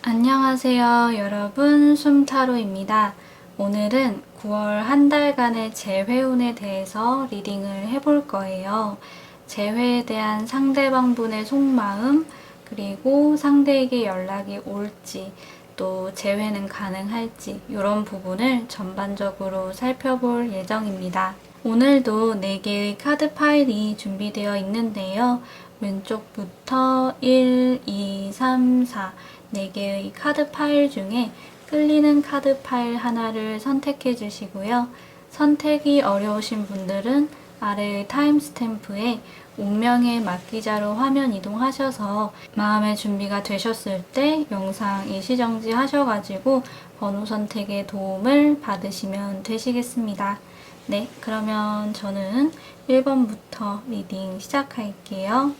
안녕하세요, 여러분. 숨타로입니다. 오늘은 9월 한 달간의 재회운에 대해서 리딩을 해볼 거예요. 재회에 대한 상대방분의 속마음, 그리고 상대에게 연락이 올지, 또 재회는 가능할지 이런 부분을 전반적으로 살펴볼 예정입니다. 오늘도 4개의 카드 파일이 준비되어 있는데요. 왼쪽부터 1, 2, 3, 4 4개의 카드 파일 중에 끌리는 카드 파일 하나를 선택해 주시고요. 선택이 어려우신 분들은 아래의 타임스탬프에 운명의 막기자로 화면 이동하셔서 마음의 준비가 되셨을 때 영상 일시정지 하셔가지고 번호 선택에 도움을 받으시면 되시겠습니다. 네, 그러면 저는 1번부터 리딩 시작할게요.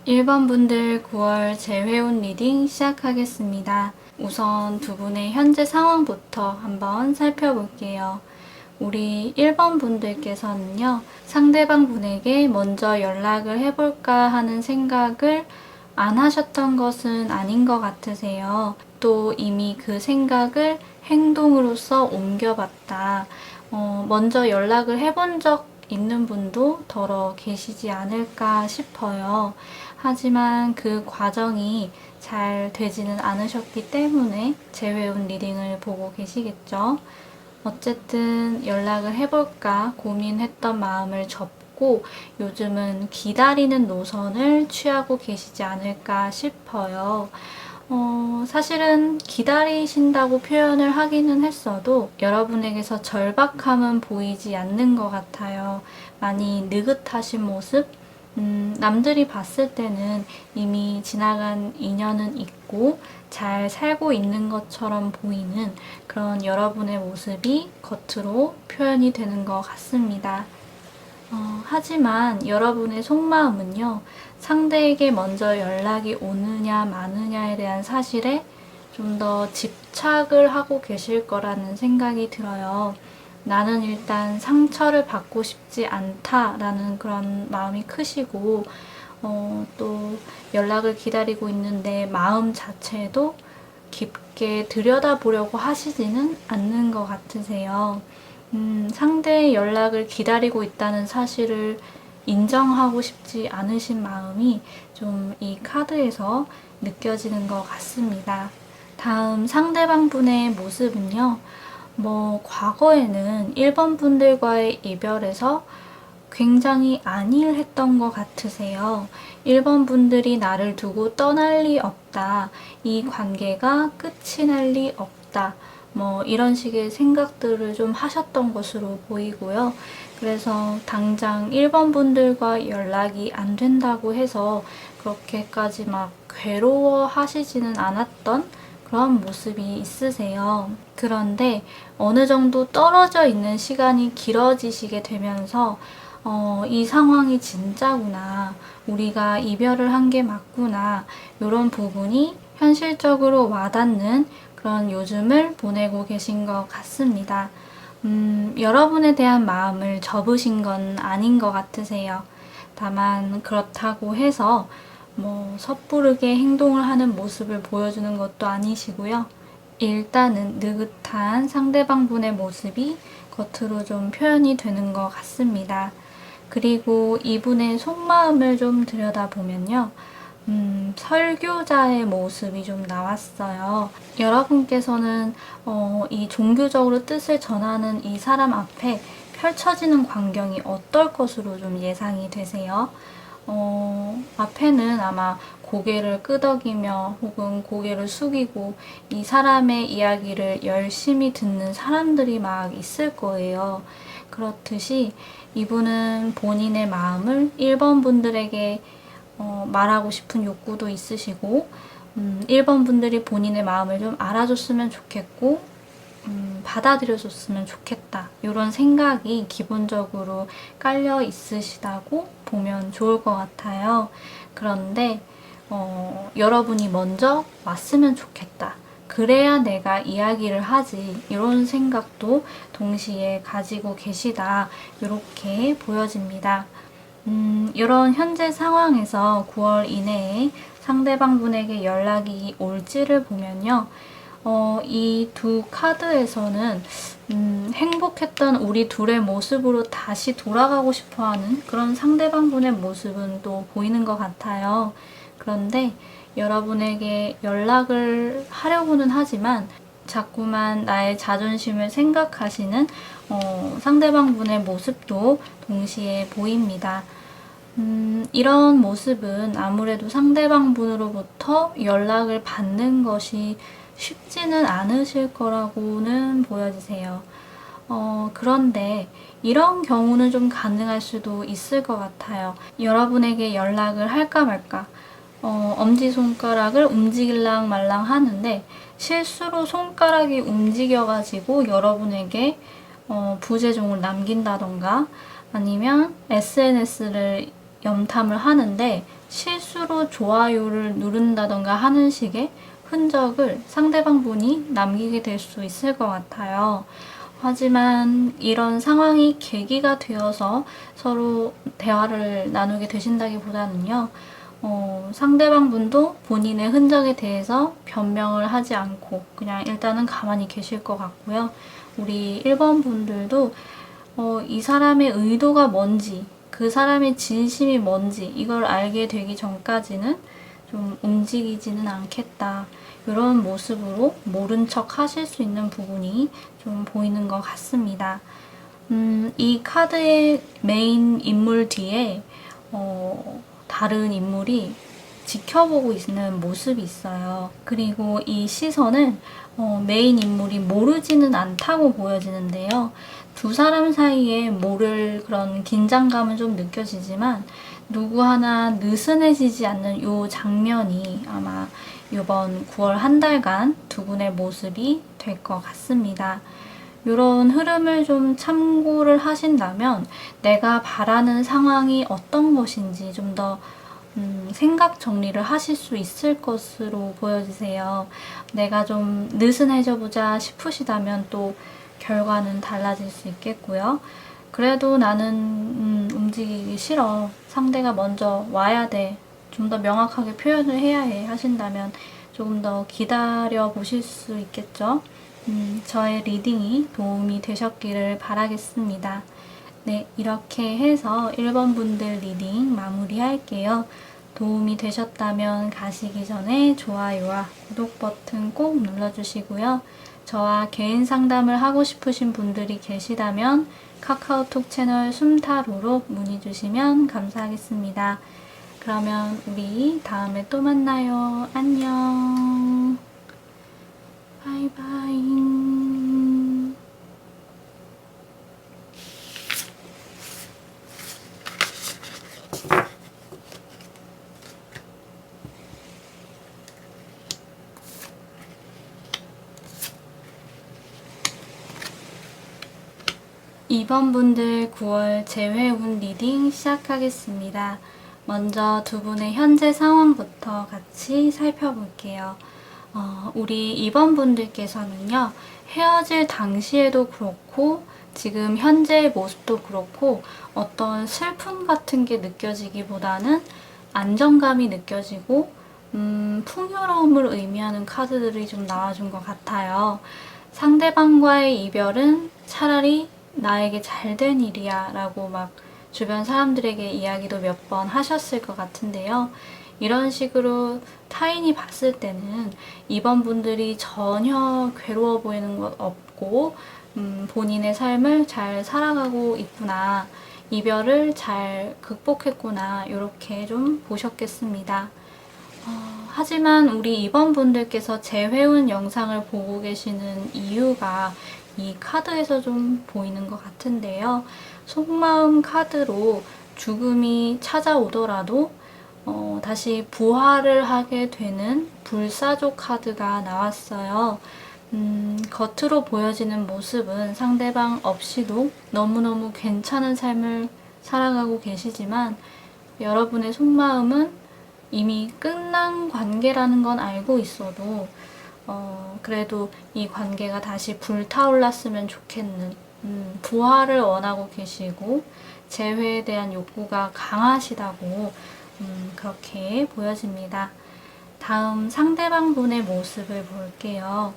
일 번 분들 9월 재회운 리딩 시작하겠습니다. 우선 두 분의 현재 상황부터 한번 살펴볼게요. 우리 1번 분들께서는요, 상대방 분에게 먼저 연락을 해볼까 하는 생각을 안 하셨던 것은 아닌 것 같으세요. 또 이미 그 생각을 행동으로서 옮겨봤다. 먼저 연락을 해본 적 있는 분도 더러 계시지 않을까 싶어요. 하지만 그 과정이 잘 되지는 않으셨기 때문에 재회운 리딩을 보고 계시겠죠. 어쨌든 연락을 해볼까 고민했던 마음을 접고 요즘은 기다리는 노선을 취하고 계시지 않을까 싶어요. 사실은 기다리신다고 표현을 하기는 했어도 여러분에게서 절박함은 보이지 않는 것 같아요. 많이 느긋하신 모습? 남들이 봤을 때는 이미 지나간 인연은 있고 잘 살고 있는 것처럼 보이는 그런 여러분의 모습이 겉으로 표현이 되는 것 같습니다. 하지만 여러분의 속마음은요, 상대에게 먼저 연락이 오느냐 마느냐에 대한 사실에 좀 더 집착을 하고 계실 거라는 생각이 들어요. 나는 일단 상처를 받고 싶지 않다라는 그런 마음이 크시고, 또 연락을 기다리고 있는데 마음 자체도 깊게 들여다보려고 하시지는 않는 것 같으세요. 상대의 연락을 기다리고 있다는 사실을 인정하고 싶지 않으신 마음이 좀 이 카드에서 느껴지는 것 같습니다. 다음 상대방 분의 모습은요. 과거에는 1번 분들과의 이별에서 굉장히 안일했던 것 같으세요. 1번 분들이 나를 두고 떠날 리 없다. 이 관계가 끝이 날 리 없다. 이런 식의 생각들을 좀 하셨던 것으로 보이고요. 그래서 당장 1번 분들과 연락이 안 된다고 해서 그렇게까지 막 괴로워 하시지는 않았던 그런 모습이 있으세요. 그런데 어느 정도 떨어져 있는 시간이 길어지시게 되면서 이 상황이 진짜구나. 우리가 이별을 한 게 맞구나. 이런 부분이 현실적으로 와닿는 그런 요즘을 보내고 계신 것 같습니다. 여러분에 대한 마음을 접으신 건 아닌 것 같으세요. 다만 그렇다고 해서 섣부르게 행동을 하는 모습을 보여주는 것도 아니시고요. 일단은 느긋한 상대방 분의 모습이 겉으로 좀 표현이 되는 것 같습니다. 그리고 이분의 속마음을 좀 들여다보면요. 설교자의 모습이 좀 나왔어요. 여러분께서는 이 종교적으로 뜻을 전하는 이 사람 앞에 펼쳐지는 광경이 어떨 것으로 좀 예상이 되세요? 앞에는 아마 고개를 끄덕이며 혹은 고개를 숙이고 이 사람의 이야기를 열심히 듣는 사람들이 막 있을 거예요. 그렇듯이 이분은 본인의 마음을 1번 분들에게 말하고 싶은 욕구도 있으시고 1번 분들이 본인의 마음을 좀 알아줬으면 좋겠고 받아들여줬으면 좋겠다. 이런 생각이 기본적으로 깔려 있으시다고 보면 좋을 것 같아요. 그런데 여러분이 먼저 왔으면 좋겠다. 그래야 내가 이야기를 하지. 이런 생각도 동시에 가지고 계시다. 이렇게 보여집니다. 이런 현재 상황에서 9월 이내에 상대방 분에게 연락이 올지를 보면요. 이 두 카드에서는 행복했던 우리 둘의 모습으로 다시 돌아가고 싶어하는 그런 상대방 분의 모습은 또 보이는 것 같아요. 그런데 여러분에게 연락을 하려고는 하지만 자꾸만 나의 자존심을 생각하시는 상대방 분의 모습도 동시에 보입니다. 이런 모습은 아무래도 상대방 분으로부터 연락을 받는 것이 쉽지는 않으실 거라고는 보여지세요. 그런데 이런 경우는 좀 가능할 수도 있을 것 같아요. 여러분에게 연락을 할까 말까, 엄지손가락을 움직일랑 말랑 하는데 실수로 손가락이 움직여가지고 여러분에게 부재중을 남긴다던가 아니면 SNS를 염탐을 하는데 실수로 좋아요를 누른다던가 하는 식의 흔적을 상대방 분이 남기게 될 수 있을 것 같아요. 하지만 이런 상황이 계기가 되어서 서로 대화를 나누게 되신다기보다는요, 상대방 분도 본인의 흔적에 대해서 변명을 하지 않고 그냥 일단은 가만히 계실 것 같고요. 우리 1번 분들도 이 사람의 의도가 뭔지, 그 사람의 진심이 뭔지 이걸 알게 되기 전까지는 좀 움직이지는 않겠다. 이런 모습으로 모른 척 하실 수 있는 부분이 좀 보이는 것 같습니다. 이 카드의 메인 인물 뒤에 다른 인물이 지켜보고 있는 모습이 있어요. 그리고 이 시선을 메인 인물이 모르지는 않다고 보여지는데요. 두 사람 사이에 모를 그런 긴장감은 좀 느껴지지만 누구 하나 느슨해지지 않는 이 장면이 아마 이번 9월 한 달간 두 분의 모습이 될 것 같습니다. 이런 흐름을 좀 참고를 하신다면 내가 바라는 상황이 어떤 것인지 좀 더 생각 정리를 하실 수 있을 것으로 보여지세요. 내가 좀 느슨해져 보자 싶으시다면 또 결과는 달라질 수 있겠고요. 그래도 나는 움직이기 싫어. 상대가 먼저 와야 돼. 좀 더 명확하게 표현을 해야 해 하신다면 조금 더 기다려 보실 수 있겠죠. 저의 리딩이 도움이 되셨기를 바라겠습니다. 네, 이렇게 해서 1번 분들 리딩 마무리할게요. 도움이 되셨다면 가시기 전에 좋아요와 구독 버튼 꼭 눌러주시고요. 저와 개인 상담을 하고 싶으신 분들이 계시다면 카카오톡 채널 숨타로로 문의 주시면 감사하겠습니다. 그러면 우리 다음에 또 만나요. 안녕. 바이바이. 2번 분들 9월 재회운 리딩 시작하겠습니다. 먼저 두 분의 현재 상황부터 같이 살펴볼게요. 우리 2번 분들께서는요, 헤어질 당시에도 그렇고, 지금 현재의 모습도 그렇고, 어떤 슬픔 같은 게 느껴지기보다는 안정감이 느껴지고, 풍요로움을 의미하는 카드들이 좀 나와준 것 같아요. 상대방과의 이별은 차라리 나에게 잘된 일이야 라고 막 주변 사람들에게 이야기도 몇 번 하셨을 것 같은데요. 이런 식으로 타인이 봤을 때는 이번 분들이 전혀 괴로워 보이는 것 없고 본인의 삶을 잘 살아가고 있구나, 이별을 잘 극복했구나, 이렇게 좀 보셨겠습니다. 하지만 우리 이번 분들께서 재회운 영상을 보고 계시는 이유가 이 카드에서 좀 보이는 것 같은데요. 속마음 카드로 죽음이 찾아오더라도 다시 부활을 하게 되는 불사조 카드가 나왔어요. 겉으로 보여지는 모습은 상대방 없이도 너무너무 괜찮은 삶을 살아가고 계시지만 여러분의 속마음은 이미 끝난 관계라는 건 알고 있어도 그래도 이 관계가 다시 불타올랐으면 좋겠는 부활을 원하고 계시고 재회에 대한 욕구가 강하시다고 그렇게 보여집니다. 다음 상대방 분의 모습을 볼게요.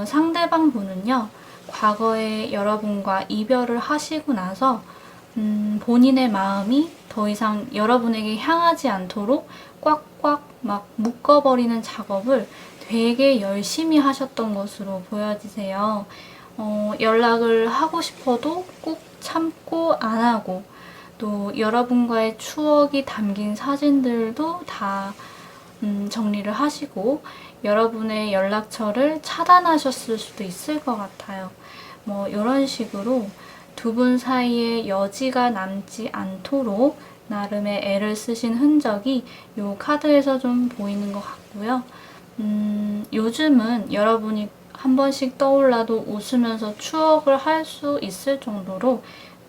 상대방 분은요, 과거에 여러분과 이별을 하시고 나서 본인의 마음이 더 이상 여러분에게 향하지 않도록 꽉꽉 막 묶어버리는 작업을 되게 열심히 하셨던 것으로 보여지세요. 연락을 하고 싶어도 꾹 참고 안 하고, 또 여러분과의 추억이 담긴 사진들도 다 정리를 하시고 여러분의 연락처를 차단하셨을 수도 있을 것 같아요. 뭐 이런 식으로 두 분 사이에 여지가 남지 않도록 나름의 애를 쓰신 흔적이 이 카드에서 좀 보이는 것 같고요. 요즘은 여러분이 한 번씩 떠올라도 웃으면서 추억을 할 수 있을 정도로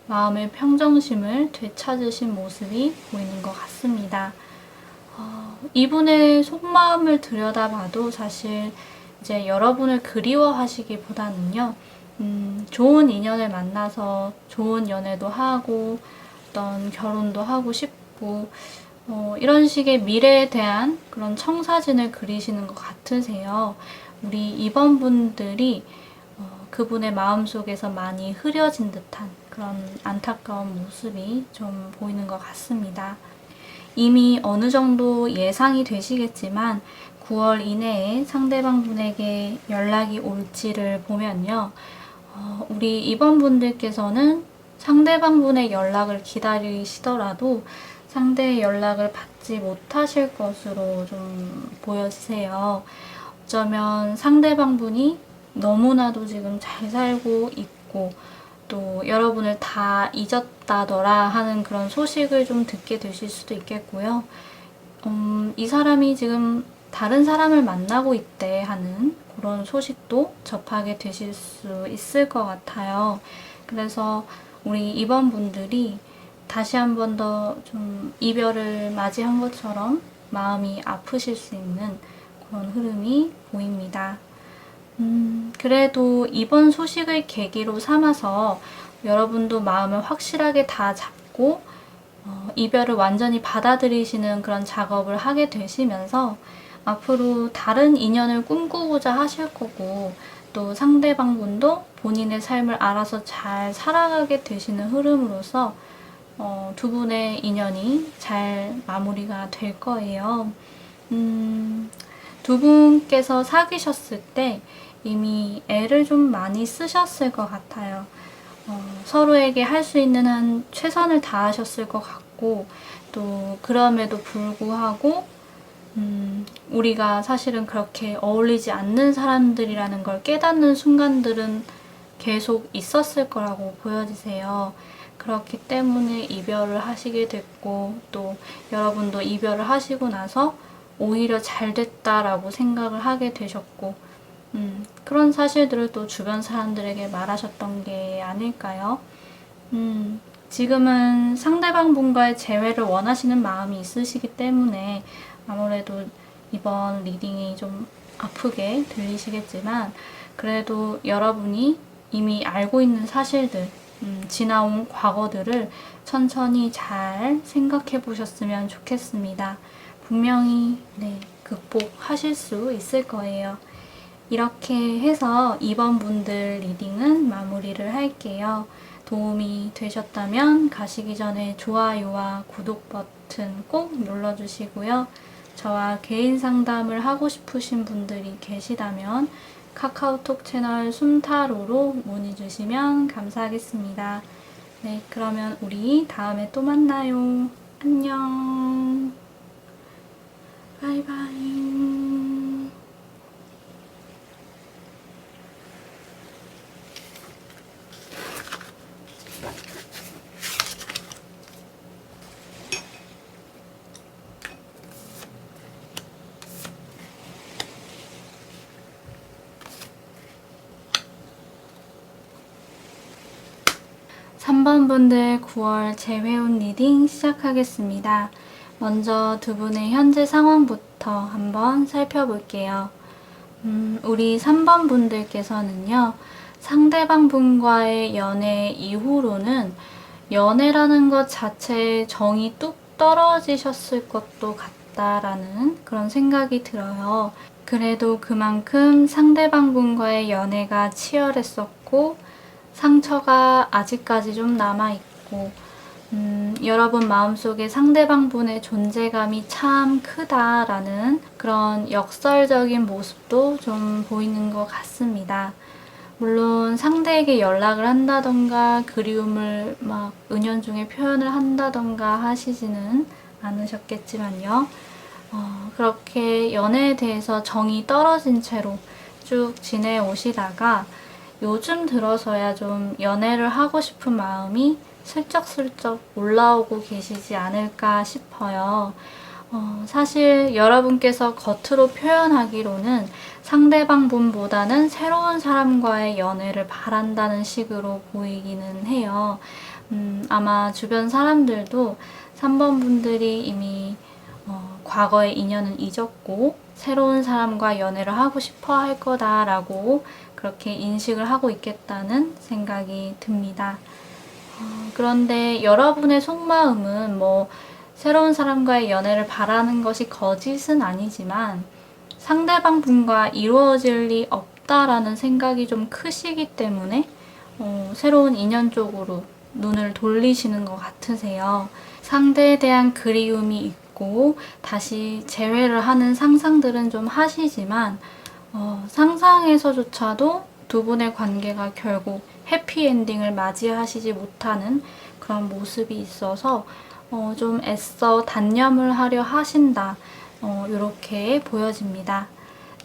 마음의 평정심을 되찾으신 모습이 보이는 것 같습니다. 이분의 속마음을 들여다봐도 사실 이제 여러분을 그리워하시기보다는요, 좋은 인연을 만나서 좋은 연애도 하고 어떤 결혼도 하고 싶고 이런 식의 미래에 대한 그런 청사진을 그리시는 것 같으세요. 우리 이번 분들이 그분의 마음속에서 많이 흐려진 듯한 그런 안타까운 모습이 좀 보이는 것 같습니다. 이미 어느 정도 예상이 되시겠지만 9월 이내에 상대방 분에게 연락이 올지를 보면요. 우리 이번 분들께서는 상대방 분의 연락을 기다리시더라도 상대의 연락을 받지 못하실 것으로 좀 보여지세요. 어쩌면 상대방 분이 너무나도 지금 잘 살고 있고 또 여러분을 다 잊었다더라 하는 그런 소식을 좀 듣게 되실 수도 있겠고요. 이 사람이 지금 다른 사람을 만나고 있대 하는 그런 소식도 접하게 되실 수 있을 것 같아요. 그래서 우리 이번 분들이 다시 한 번 더 좀 이별을 맞이한 것처럼 마음이 아프실 수 있는 그런 흐름이 보입니다. 그래도 이번 소식을 계기로 삼아서 여러분도 마음을 확실하게 다 잡고 이별을 완전히 받아들이시는 그런 작업을 하게 되시면서 앞으로 다른 인연을 꿈꾸고자 하실 거고 또 상대방분도 본인의 삶을 알아서 잘 살아가게 되시는 흐름으로서 두 분의 인연이 잘 마무리가 될 거예요. 두 분께서 사귀셨을 때 이미 애를 좀 많이 쓰셨을 것 같아요. 서로에게 할 수 있는 한 최선을 다하셨을 것 같고 또 그럼에도 불구하고 우리가 사실은 그렇게 어울리지 않는 사람들이라는 걸 깨닫는 순간들은 계속 있었을 거라고 보여지세요. 그렇기 때문에 이별을 하시게 됐고 또 여러분도 이별을 하시고 나서 오히려 잘 됐다라고 생각을 하게 되셨고 그런 사실들을 또 주변 사람들에게 말하셨던 게 아닐까요? 지금은 상대방 분과의 재회를 원하시는 마음이 있으시기 때문에 아무래도 이번 리딩이 좀 아프게 들리시겠지만 그래도 여러분이 이미 알고 있는 사실들, 지나온 과거들을 천천히 잘 생각해 보셨으면 좋겠습니다. 분명히 극복하실 수 있을 거예요. 이렇게 해서 이번 분들 리딩은 마무리를 할게요. 도움이 되셨다면 가시기 전에 좋아요와 구독 버튼 꼭 눌러주시고요. 저와 개인 상담을 하고 싶으신 분들이 계시다면 카카오톡 채널 숨타로로 문의 주시면 감사하겠습니다. 네, 그러면 우리 다음에 또 만나요. 안녕. 바이바이. 3번 분들 9월 재회운 리딩 시작하겠습니다. 먼저 두 분의 현재 상황부터 한번 살펴볼게요. 우리 3번 분들께서는요, 상대방 분과의 연애 이후로는 연애라는 것 자체에 정이 뚝 떨어지셨을 것도 같다라는 그런 생각이 들어요. 그래도 그만큼 상대방 분과의 연애가 치열했었고, 상처가 아직까지 좀 남아있고, 여러분 마음속에 상대방 분의 존재감이 참 크다라는 그런 역설적인 모습도 좀 보이는 것 같습니다. 물론 상대에게 연락을 한다던가 그리움을 막 은연중에 표현을 한다던가 하시지는 않으셨겠지만요. 그렇게 연애에 대해서 정이 떨어진 채로 쭉 지내오시다가 요즘 들어서야 좀 연애를 하고 싶은 마음이 슬쩍슬쩍 올라오고 계시지 않을까 싶어요. 사실 여러분께서 겉으로 표현하기로는 상대방 분보다는 새로운 사람과의 연애를 바란다는 식으로 보이기는 해요. 아마 주변 사람들도 3번 분들이 이미 과거의 인연은 잊었고 새로운 사람과 연애를 하고 싶어 할 거다라고 그렇게 인식을 하고 있겠다는 생각이 듭니다. 그런데 여러분의 속마음은 뭐 새로운 사람과의 연애를 바라는 것이 거짓은 아니지만 상대방 분과 이루어질 리 없다라는 생각이 좀 크시기 때문에 새로운 인연 쪽으로 눈을 돌리시는 것 같으세요. 상대에 대한 그리움이 있고 다시 재회를 하는 상상들은 좀 하시지만 상상에서조차도 두 분의 관계가 결국 해피엔딩을 맞이하시지 못하는 그런 모습이 있어서 좀 애써 단념을 하려 하신다. 이렇게 보여집니다.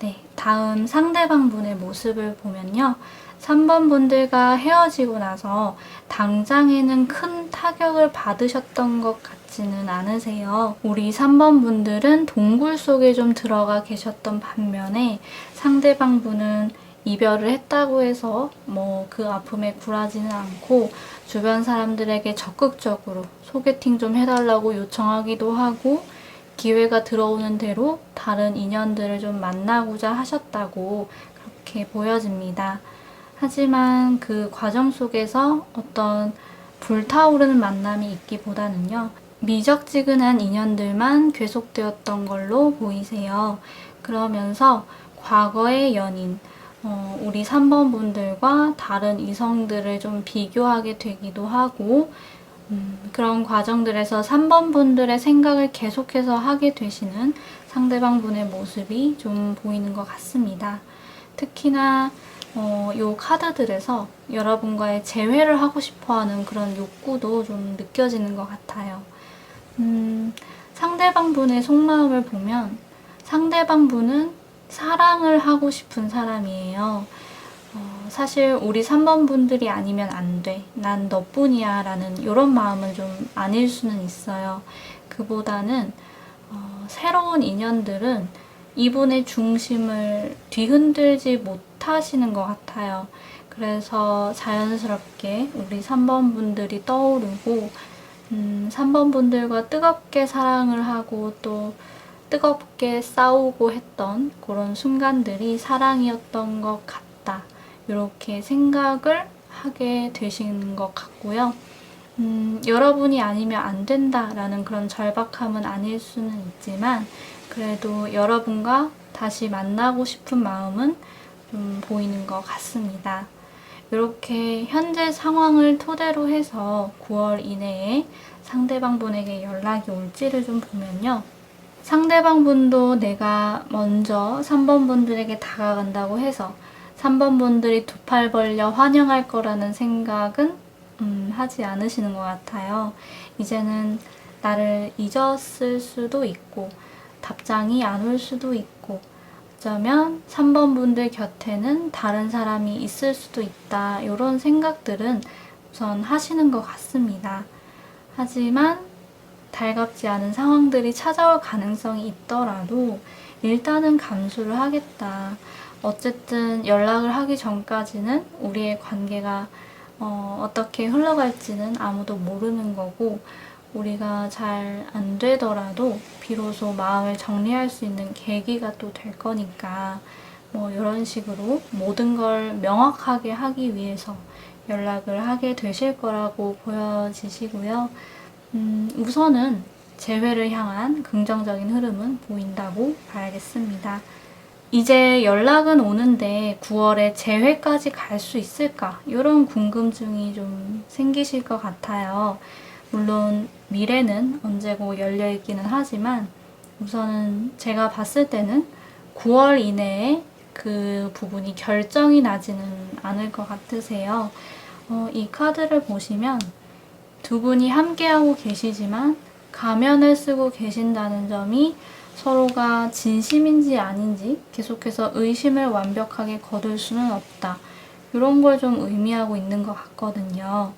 네, 다음 상대방 분의 모습을 보면요. 3번 분들과 헤어지고 나서 당장에는 큰 타격을 받으셨던 것 같지는 않으세요. 우리 3번 분들은 동굴 속에 좀 들어가 계셨던 반면에 상대방 분은 이별을 했다고 해서 뭐 그 아픔에 굴하지는 않고 주변 사람들에게 적극적으로 소개팅 좀 해달라고 요청하기도 하고 기회가 들어오는 대로 다른 인연들을 좀 만나고자 하셨다고 그렇게 보여집니다. 하지만 그 과정 속에서 어떤 불타오르는 만남이 있기보다는요. 미적지근한 인연들만 계속되었던 걸로 보이세요. 그러면서 과거의 연인, 우리 3번 분들과 다른 이성들을 좀 비교하게 되기도 하고 그런 과정들에서 3번 분들의 생각을 계속해서 하게 되시는 상대방 분의 모습이 좀 보이는 것 같습니다. 특히나 요 카드들에서 여러분과의 재회를 하고 싶어하는 그런 욕구도 좀 느껴지는 것 같아요. 상대방 분의 속마음을 보면 상대방 분은 사랑을 하고 싶은 사람이에요. 사실 우리 3번 분들이 아니면 안 돼. 난 너뿐이야 라는 이런 마음은 좀 아닐 수는 있어요. 그보다는 새로운 인연들은 이분의 중심을 뒤흔들지 못하시는 것 같아요. 그래서 자연스럽게 우리 3번 분들이 떠오르고 3번 분들과 뜨겁게 사랑을 하고 또 뜨겁게 싸우고 했던 그런 순간들이 사랑이었던 것 같다. 이렇게 생각을 하게 되시는 것 같고요. 여러분이 아니면 안 된다라는 그런 절박함은 아닐 수는 있지만 그래도 여러분과 다시 만나고 싶은 마음은 좀 보이는 것 같습니다. 이렇게 현재 상황을 토대로 해서 9월 이내에 상대방 분에게 연락이 올지를 좀 보면요. 상대방 분도 내가 먼저 3번 분들에게 다가간다고 해서 3번 분들이 두 팔 벌려 환영할 거라는 생각은 하지 않으시는 것 같아요. 이제는 나를 잊었을 수도 있고 답장이 안 올 수도 있고 어쩌면 3번 분들 곁에는 다른 사람이 있을 수도 있다. 이런 생각들은 우선 하시는 것 같습니다. 하지만 달갑지 않은 상황들이 찾아올 가능성이 있더라도 일단은 감수를 하겠다. 어쨌든 연락을 하기 전까지는 우리의 관계가 어떻게 흘러갈지는 아무도 모르는 거고 우리가 잘 안 되더라도 비로소 마음을 정리할 수 있는 계기가 또 될 거니까 뭐 이런 식으로 모든 걸 명확하게 하기 위해서 연락을 하게 되실 거라고 보여지시고요. 우선은 재회를 향한 긍정적인 흐름은 보인다고 봐야겠습니다. 이제 연락은 오는데 9월에 재회까지 갈 수 있을까? 이런 궁금증이 좀 생기실 것 같아요. 물론 미래는 언제고 열려있기는 하지만 우선은 제가 봤을 때는 9월 이내에 그 부분이 결정이 나지는 않을 것 같으세요. 이 카드를 보시면 두 분이 함께하고 계시지만 가면을 쓰고 계신다는 점이 서로가 진심인지 아닌지 계속해서 의심을 완벽하게 거둘 수는 없다. 이런 걸 좀 의미하고 있는 것 같거든요.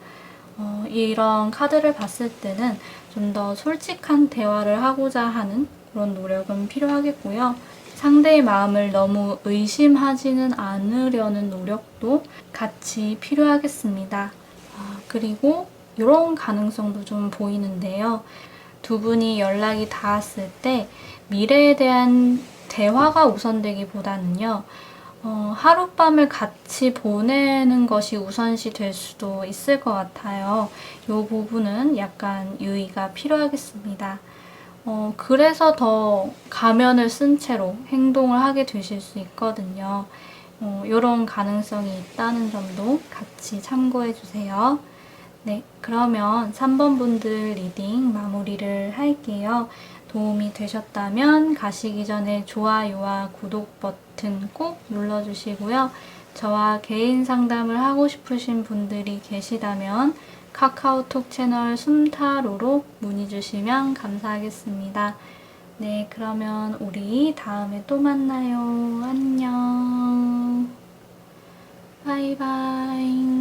이런 카드를 봤을 때는 좀 더 솔직한 대화를 하고자 하는 그런 노력은 필요하겠고요. 상대의 마음을 너무 의심하지는 않으려는 노력도 같이 필요하겠습니다. 그리고 이런 가능성도 좀 보이는데요. 두 분이 연락이 닿았을 때 미래에 대한 대화가 우선되기보다는요. 하룻밤을 같이 보내는 것이 우선시 될 수도 있을 것 같아요. 이 부분은 약간 유의가 필요하겠습니다. 그래서 더 가면을 쓴 채로 행동을 하게 되실 수 있거든요. 이런 가능성이 있다는 점도 같이 참고해 주세요. 네, 그러면 3번 분들 리딩 마무리를 할게요. 도움이 되셨다면 가시기 전에 좋아요와 구독 버튼 꼭 눌러주시고요. 저와 개인 상담을 하고 싶으신 분들이 계시다면 카카오톡 채널 숨타로로 문의 주시면 감사하겠습니다. 네, 그러면 우리 다음에 또 만나요. 안녕. 바이바이.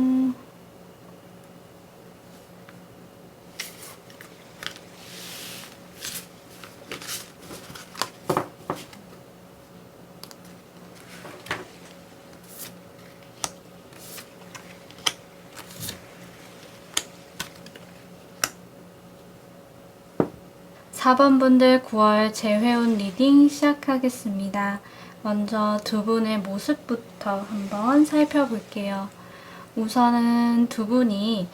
4번 분들 9월 재회운 리딩 시작하겠습니다. 먼저 두 분의 모습부터 한번 살펴볼게요. 우선은 두 분이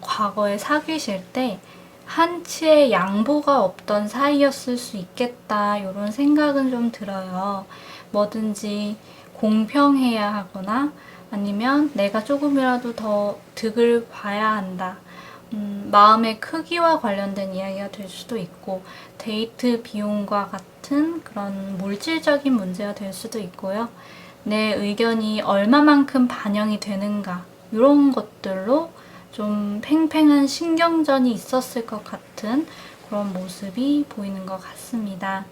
과거에 사귀실 때 한치의 양보가 없던 사이였을 수 있겠다 이런 생각은 좀 들어요. 뭐든지 공평해야 하거나 아니면 내가 조금이라도 더 득을 봐야 한다. 마음의 크기와 관련된 이야기가 될 수도 있고 데이트 비용과 같은 그런 물질적인 문제가 될 수도 있고요. 내 의견이 얼마만큼 반영이 되는가 이런 것들로 좀 팽팽한 신경전이 있었을 것 같은 그런 모습이 보이는 것 같습니다.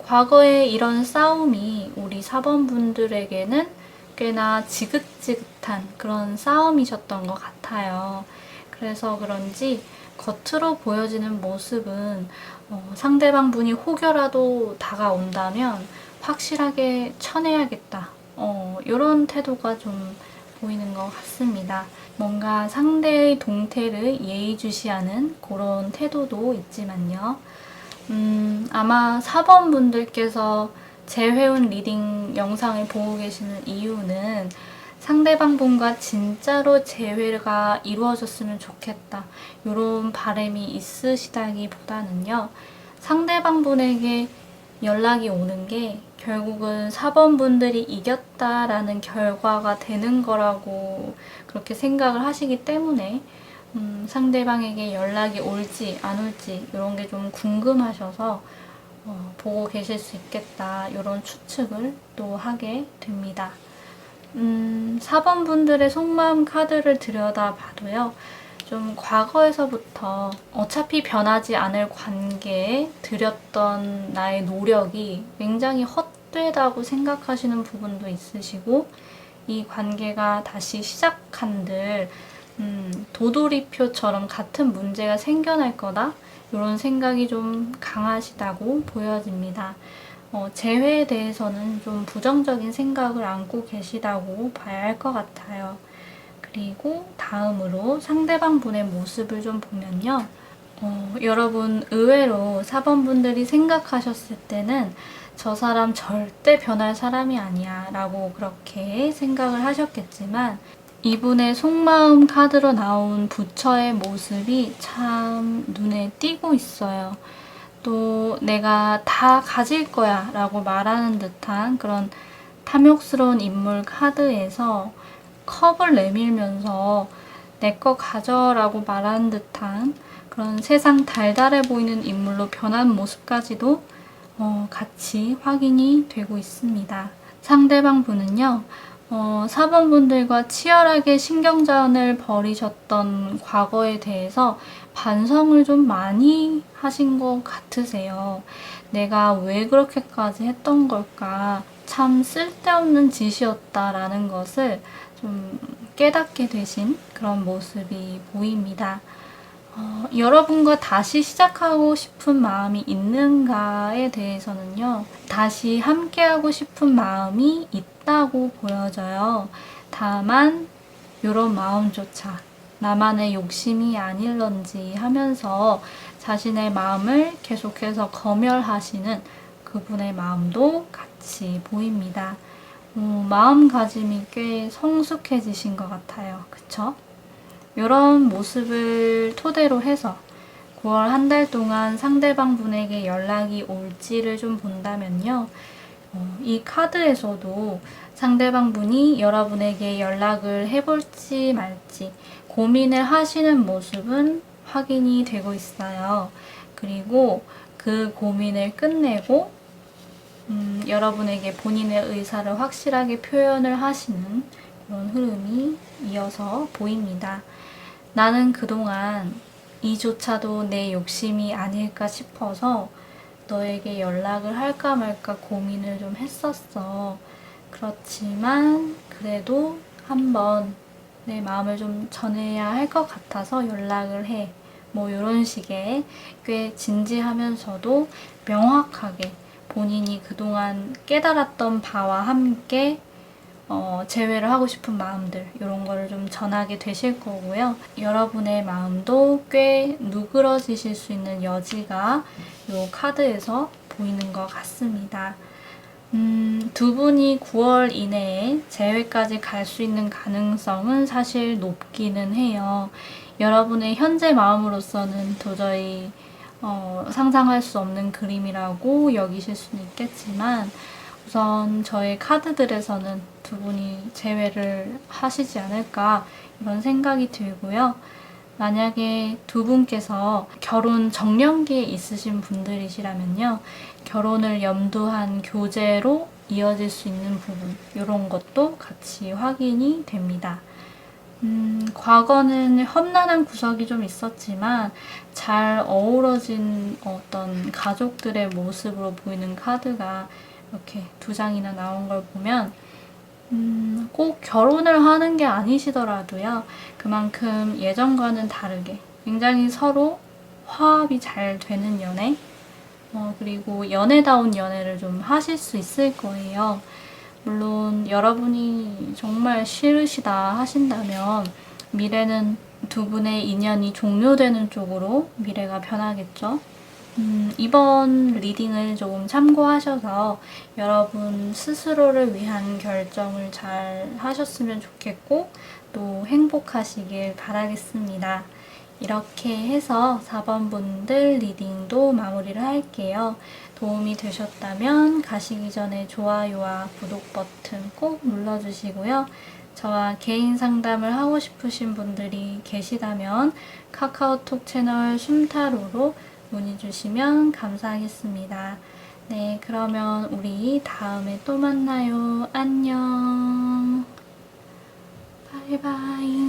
과거에 이런 싸움이 우리 4번 분들에게는 꽤나 지긋지긋한 그런 싸움이셨던 것 같아요. 그래서 그런지 겉으로 보여지는 모습은 상대방 분이 혹여라도 다가온다면 확실하게 쳐내야겠다. 이런 태도가 좀 보이는 것 같습니다. 뭔가 상대의 동태를 예의주시하는 그런 태도도 있지만요. 아마 4번 분들께서 재회운 리딩 영상을 보고 계시는 이유는 상대방 분과 진짜로 재회가 이루어졌으면 좋겠다. 이런 바람이 있으시다기보다는요. 상대방 분에게 연락이 오는 게 결국은 4번 분들이 이겼다라는 결과가 되는 거라고 그렇게 생각을 하시기 때문에 상대방에게 연락이 올지 안 올지 이런 게 좀 궁금하셔서 보고 계실 수 있겠다, 이런 추측을 또 하게 됩니다. 4번 분들의 속마음 카드를 들여다봐도요, 좀 과거에서부터 어차피 변하지 않을 관계에 들였던 나의 노력이 굉장히 헛되다고 생각하시는 부분도 있으시고, 이 관계가 다시 시작한들 도돌이표처럼 같은 문제가 생겨날 거다, 이런 생각이 좀 강하시다고 보여집니다. 재회에 대해서는 좀 부정적인 생각을 안고 계시다고 봐야 할 것 같아요. 그리고 다음으로 상대방 분의 모습을 좀 보면요. 여러분 의외로 4번 분들이 생각하셨을 때는 저 사람 절대 변할 사람이 아니야 라고 그렇게 생각을 하셨겠지만, 이분의 속마음 카드로 나온 부처의 모습이 참 눈에 띄고 있어요. 또 내가 다 가질 거야 라고 말하는 듯한 그런 탐욕스러운 인물 카드에서 컵을 내밀면서 내 거 가져라고 말하는 듯한 그런 세상 달달해 보이는 인물로 변한 모습까지도 같이 확인이 되고 있습니다. 상대방 분은요, 4번 분들과 치열하게 신경전을 벌이셨던 과거에 대해서 반성을 좀 많이 하신 것 같으세요. 내가 왜 그렇게까지 했던 걸까? 참 쓸데없는 짓이었다라는 것을 좀 깨닫게 되신 그런 모습이 보입니다. 여러분과 다시 시작하고 싶은 마음이 있는가에 대해서는요, 다시 함께하고 싶은 마음이 있다고 보여져요. 다만 이런 마음조차 나만의 욕심이 아닐런지 하면서 자신의 마음을 계속해서 검열하시는 그분의 마음도 같이 보입니다. 마음가짐이 꽤 성숙해지신 것 같아요. 그쵸? 이런 모습을 토대로 해서 9월 한 달 동안 상대방 분에게 연락이 올지를 좀 본다면요, 이 카드에서도 상대방 분이 여러분에게 연락을 해볼지 말지 고민을 하시는 모습은 확인이 되고 있어요. 그리고 그 고민을 끝내고 여러분에게 본인의 의사를 확실하게 표현을 하시는 그런 흐름이 이어서 보입니다. 나는 그동안 이조차도 내 욕심이 아닐까 싶어서 너에게 연락을 할까 말까 고민을 좀 했었어. 그렇지만 그래도 한번 내 마음을 좀 전해야 할 것 같아서 연락을 해. 뭐 이런 식의 꽤 진지하면서도 명확하게 본인이 그동안 깨달았던 바와 함께 재회를 하고 싶은 마음들, 이런 거를 좀 전하게 되실 거고요. 여러분의 마음도 꽤 누그러지실 수 있는 여지가 이 카드에서 보이는 것 같습니다. 두 분이 9월 이내에 재회까지 갈 수 있는 가능성은 사실 높기는 해요. 여러분의 현재 마음으로서는 도저히 상상할 수 없는 그림이라고 여기실 수는 있겠지만, 우선 저의 카드들에서는 두 분이 재회를 하시지 않을까 이런 생각이 들고요. 만약에 두 분께서 결혼 정년기에 있으신 분들이시라면요, 결혼을 염두한 교제로 이어질 수 있는 부분, 이런 것도 같이 확인이 됩니다. 과거는 험난한 구석이 좀 있었지만 잘 어우러진 어떤 가족들의 모습으로 보이는 카드가 이렇게 두 장이나 나온 걸 보면 꼭 결혼을 하는 게 아니시더라도요, 그만큼 예전과는 다르게 굉장히 서로 화합이 잘 되는 연애, 그리고 연애다운 연애를 좀 하실 수 있을 거예요. 물론 여러분이 정말 싫으시다 하신다면 미래는 두 분의 인연이 종료되는 쪽으로 미래가 변하겠죠. 이번 리딩을 조금 참고하셔서 여러분 스스로를 위한 결정을 잘 하셨으면 좋겠고, 또 행복하시길 바라겠습니다. 이렇게 해서 4번 분들 리딩도 마무리를 할게요. 도움이 되셨다면 가시기 전에 좋아요와 구독 버튼 꼭 눌러주시고요. 저와 개인 상담을 하고 싶으신 분들이 계시다면 카카오톡 채널 쉼타로로 문의 주시면 감사하겠습니다. 네, 그러면 우리 다음에 또 만나요. 안녕. 바이바이.